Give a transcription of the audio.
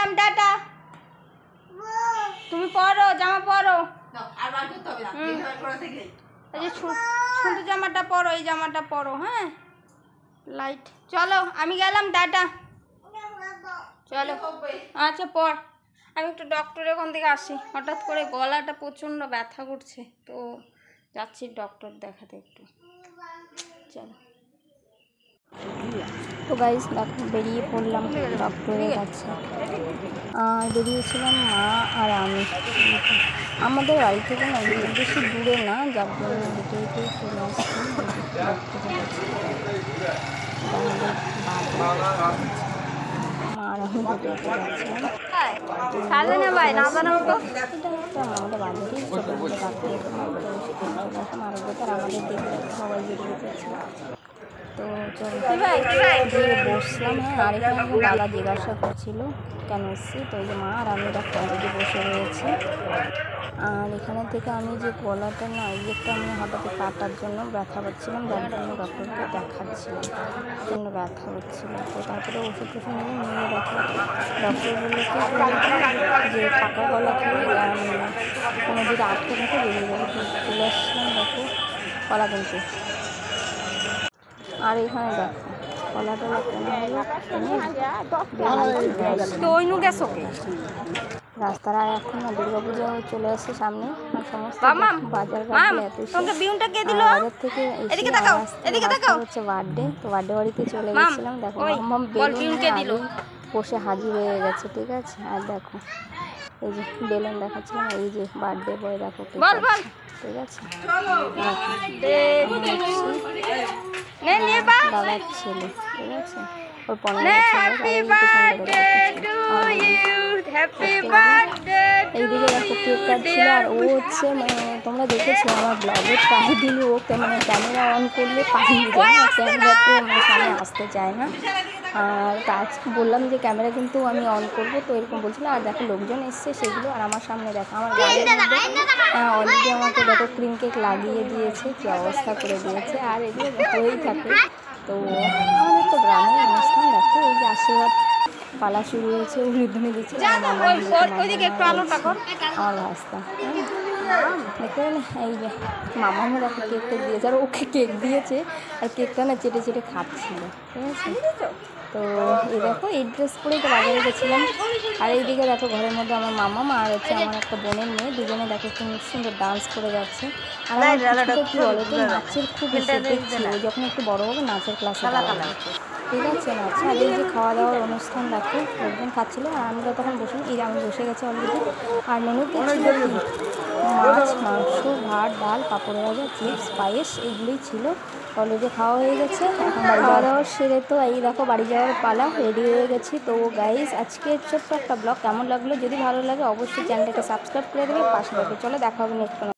গেলাম, টাটা। তুমি পরো, জামা পরো। এই যে ছোট জামাটা পরো, এই জামাটা পরো। হ্যাঁ, লাইট। চলো আমি গেলাম, টাটা। চলো, আচ্ছা পর। আমি একটু ডক্টরের ওখান থেকে আসি, হঠাৎ করে গলাটা প্রচণ্ড ব্যথা করছে, তো যাচ্ছি ডক্টর দেখাতে একটু। চলো। তো গাইস দেখো, বেরিয়ে পড়লাম ডক্টরের কাছে। বেরিয়েছিলাম মা আর আমি। আমাদের বাড়ি থেকে না বেশি দূরে না, যার জন্য হেঁটে হেঁটে চলে আসছি ডক্টরের কাছে। মা আর আমি হেঁটে হেঁটে যাচ্ছিলাম। আমাদের বাড়িতেই ছোটো মোটো ডাক্তার চলে আসলাম। আরোগ্যতার আমাদের দেখতে সবাই বেরিয়ে গেছিল। তো চলো বসলাম। হ্যাঁ, আর এখানে দাদা জিজ্ঞাসা করছিল কেন এসছি, তো ওই যে মা আর আমি ডাক্তার দিকে বসে রয়েছে। আর এখানে থেকে আমি যে গলাটা না ইয়েটা আমি হঠাৎ কাটার জন্য ব্যথা পাচ্ছিলাম, যার জন্য ডক্টরকে দেখাচ্ছিলাম, জন্য ব্যথা হচ্ছিল। তো তারপরে ওষুধ টষুধ নিয়ে দেখো ডক্টর বললো যে পাকা গলা খেয়ে কোনো দিকে আটকে থাকে বেরিয়ে যাবে। চলে আসলাম দেখো কলা কিনতে। আর এখানে দেখো কলা টলা কেনা হলো, রাস্তার। আর এখন না দুর্গাপূজা চলে আসছে সামনে, আর সমস্ত বাজার বাজার থেকে হচ্ছে বার্থডে। তো বার্থডে বাড়িতে চলে গেছিলাম। দেখো মাম্মাম বেলুন বসে হাজির হয়ে গেছে, ঠিক আছে। আর দেখো এই যে বেলুন দেখাচ্ছিলাম, এই যে বার্থডে বয় দেখো, ঠিক আছে। দাদার ছেলে, ঠিক আছে, ওর 15 এইদিকে দেখো কেক কাটছিল। আর ও হচ্ছে মানে তোমরা দেখেছো আমার ব্লগে প্রায় দিনই ও মানে ক্যামেরা অন করলে পালিয়ে যায়, ক্যামেরাতে আমার সামনে আসতে চায় না। আর কাজ বললাম যে ক্যামেরা কিন্তু আমি অন করবো, তো এরকম বলছিল। আর দেখো লোকজন এসছে সেগুলো, আর আমার সামনে দেখো আমার গাড়ির মধ্যে অলরেডি আমাকে দেখো ক্রিম কেক লাগিয়ে দিয়েছে, কী অবস্থা করে দিয়েছে। আর এগুলো হয়েই থাকে। তো আমাদের তো গ্রামের অনুষ্ঠান দেখো, এই যে আশীর্বাদ পালা শুরু হয়েছে, উলুধ্বনি দিচ্ছে আমার ভাস্তা। দেখতে পেলে এই যে মামামও দেখো কেক টেক দিয়েছে, আর ওকে কেক দিয়েছে আর কেকটা না চেটে চেটে খাচ্ছিল, ঠিক আছে। তো এই দেখো এই ড্রেস পরেই তো বাজারে গেছিলাম। আর এইদিকে দেখো ঘরের মধ্যে আমার মামা আর হচ্ছে আমার একটা বোনের মেয়ে, দুজনে দেখো খুব সুন্দর ডান্স করে যাচ্ছে। আর আমার কী বলো তো, নাচের খুব দেখছি, ওই যখন একটু বড় হবে নাচের ক্লাসে ঠিক আছে নাচ। আর এই যে খাওয়া দাওয়ার অনুষ্ঠান দেখো, লোকজন খাচ্ছিল আর আমরা তখন বসে এই আমি বসে গেছি অলরেডি। আর মেনুতে ছিল মাছ, মাংস, ভাত, ডাল, পাঁপড় ভাজা, চিপস, পায়েস, এইগুলোই ছিল। অলরেডি খাওয়া হয়ে গেছে। এখন খাওয়া দাওয়া সেরে তো এই দেখো বাড়ি যাওয়ার পালা, রেডি হয়ে গেছি। তো গাইস আজকে ছোট্ট একটা ব্লগ কেমন লাগলো, যদি ভালো লাগে অবশ্যই চ্যানেলটাকে সাবস্ক্রাইব করে দেবে, পাশে দেবে। চলো দেখা হবে নেক্সট।